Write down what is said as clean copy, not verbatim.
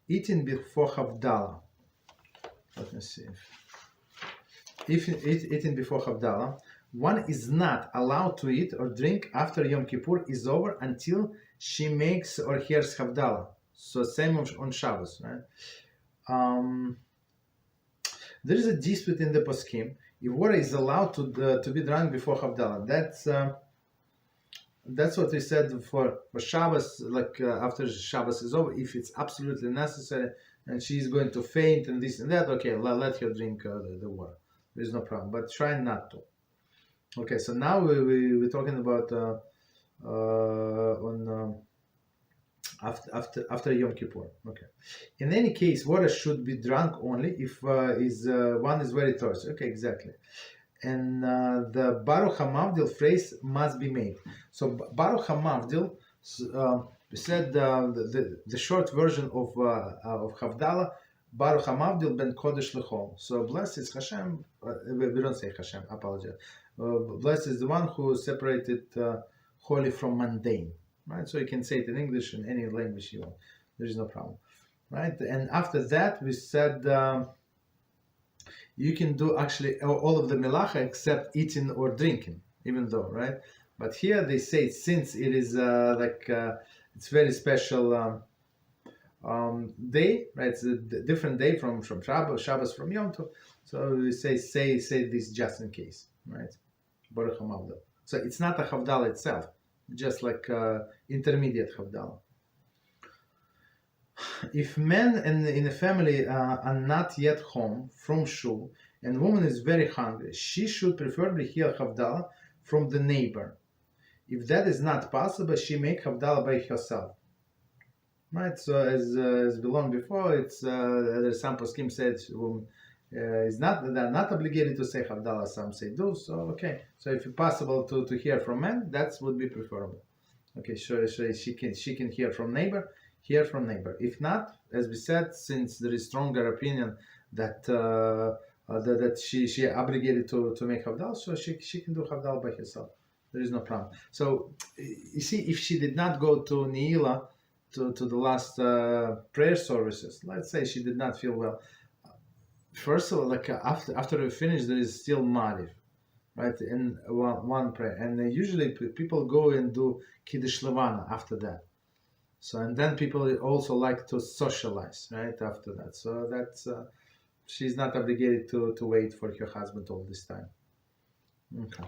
eating before Havdalah. Let me see. If eating before Havdalah, one is not allowed to eat or drink after Yom Kippur is over until she makes or hears Havdalah. So same on Shabbos, right? There is a dispute in the poskim if water is allowed to be drunk before Havdalah. That's what we said for Shabbos, like after Shabbos is over, if it's absolutely necessary and she's going to faint and this and that, okay, let her drink the water. There's no problem, but try not to. Okay, so now we're talking about after Yom Kippur. Okay. In any case, water should be drunk only if one is very thirsty. Okay, exactly. And the Baruch HaMavdil phrase must be made. So Baruch HaMavdil, we said the short version of Havdalah, Baruch HaMavdil ben Kodesh Lechol. So blessed is Hashem. We don't say Hashem. I apologize. Blessed is the one who separated holy from mundane. Right. So you can say it in English in any language you want. There is no problem. Right. And after that, we said you can do actually all of the melacha except eating or drinking, even though, right? But here they say since it is it's very special day, right? It's a different day from Shabbos from Yom Tov. So we say this just in case, right? Baruch HaMavdil. So it's not a Havdalah itself, just like intermediate Havdalah. If men in a family are not yet home from shul and woman is very hungry, she should preferably hear Havdalah from the neighbor. If that is not possible, she make Havdalah by herself. Right. So as we learned before, it's there's some poskim said they're not obligated to say Havdalah. Some say do. So okay. So if it's possible to hear from men, that would be preferable. Okay. So she can hear from neighbor. Hear from neighbor. If not, as we said, since there is stronger opinion that that she obligated to make Havdalah, so she can do Havdalah by herself. There is no problem. So you see, if she did not go to Mechilah to the last prayer services, let's say she did not feel well. First of all, like after we finish, there is still Mariv, right? In one prayer, and usually people go and do Kiddush Levana after that. So, and then people also like to socialize, right, after that. So that's, she's not obligated to wait for her husband all this time. Okay.